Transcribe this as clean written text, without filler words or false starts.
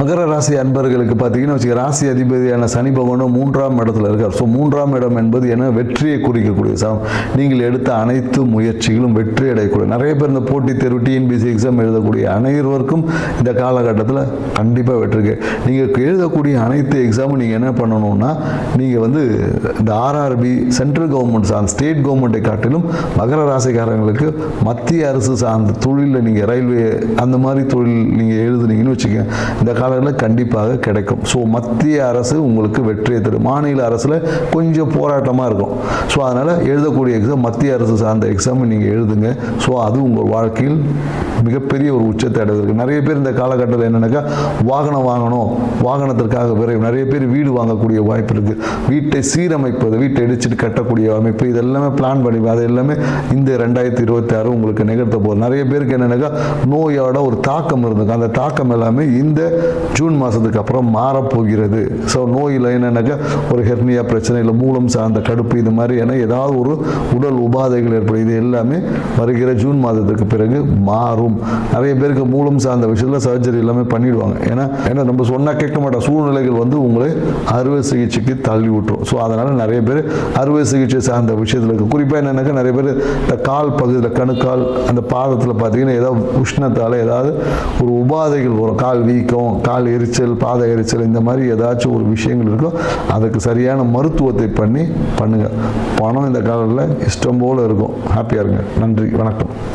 மகர ராசி அன்பர்களுக்கு பார்த்தீங்கன்னா வச்சுக்க, ராசி அதிபதியான சனி பகவானும் 3ஆம் இடத்துல இருக்கார். ஸோ 3ஆம் இடம் என்பது என்ன, வெற்றியை குறிக்கக்கூடிய சமம். நீங்கள் எடுத்த அனைத்து முயற்சிகளும் வெற்றி அடையக்கூடிய, நிறைய பேர் இந்த போட்டித் தேர்வு டிஎன்பிசி எக்ஸாம் எழுதக்கூடிய அனைவருக்கும் இந்த காலகட்டத்தில் கண்டிப்பாக வெற்றிருக்கு. நீங்கள் எழுதக்கூடிய அனைத்து எக்ஸாமும் நீங்கள் என்ன பண்ணணும்னா, நீங்கள் வந்து இந்த ஆர்ஆர்பி சென்ட்ரல் கவர்மெண்ட் சார்ந்த ஸ்டேட் கவர்மெண்ட்டை காட்டிலும் மகர ராசிக்காரங்களுக்கு மத்திய அரசு சார்ந்த தொழிலில் நீங்கள் ரயில்வே அந்த மாதிரி தொழில் நீங்கள் எழுதுனீங்கன்னு வச்சுக்கோங்க, இந்த காலங்களில் கண்டிப்பாக கிடைக்கும். ஸோ மத்திய அரசு உங்களுக்கு வெற்றியை தரும். மாநில அரசில் கொஞ்சம் போராட்டமாக இருக்கும். ஸோ அதனால் எழுதக்கூடிய எக்ஸாம் மத்திய அரசு சார்ந்த எக்ஸாம் நீங்கள் எழுதுங்க. ஸோ அது உங்கள் வாழ்க்கையில் மிகப்பெரிய ஒரு உச்சத்தை அடைவதற்கு. நிறைய பேர் இந்த காலகட்டத்தில் என்னென்னாக்கா, வாகனம் வாங்கணும், வாகனத்திற்காக விரைவு, நிறைய பேர் வீடு வாங்கக்கூடிய வாய்ப்பு இருக்குது. வீட்டை சீரமைப்பது, வீட்டை இடிச்சிட்டு கட்டக்கூடிய அமைப்பு, இதெல்லாமே பிளான் பண்ணி அது எல்லாமே இந்த 2026 உங்களுக்கு நிகழ்த்த போகுது. நிறைய பேருக்கு என்னென்னாக்கா, நோயோட ஒரு தாக்கம் இருந்தது. அந்த தாக்கம் எல்லாமே இந்த ஜூன் மாதத்துக்கு அப்புறம் மாறப்போகிறது. ஸோ நோயில் என்னென்னாக்கா, ஒரு ஹெர்னியா பிரச்சனை, இல்லை மூலம் சார்ந்த கடுப்பு, இது மாதிரி ஏதாவது ஒரு உடல் உபாதைகள் ஏற்படும். இது எல்லாமே வருகிற ஜூன் மாதத்துக்கு பிறகு மாறும். நிறைய பேருக்கு மூலம் சார்ந்த விஷயத்தில் சர்ஜரி எல்லாமே பண்ணிடுவாங்க. ஏன்னா நம்ம சொன்னால் கேட்க மாட்டோம், சூழ்நிலைகள் வந்து உங்களை அறுவை சிகிச்சைக்கு தள்ளி விட்டுரும். ஸோ அதனால் நிறைய பேர் அறுவை சிகிச்சை சார்ந்த விஷயத்தில் இருக்குது. குறிப்பாக என்னென்னாக்கா, நிறைய பேர் இந்த கால் பகுதியில், கணுக்கால் அந்த பாதத்தில் பார்த்தீங்கன்னா ஏதாவது உஷ்ணத்தால் ஏதாவது ஒரு உபாதைகள் வரும். கால் வீக்கம், கால் எரிச்சல், பாத எரிச்சல், இந்த மாதிரி ஏதாச்சும் ஒரு விஷயங்கள் இருக்கும். அதுக்கு சரியான மருத்துவத்தை பண்ணுங்க. பணம் இந்த காலத்தில் இஷ்டம் போல் இருக்கும். ஹாப்பியாக இருங்க. நன்றி, வணக்கம்.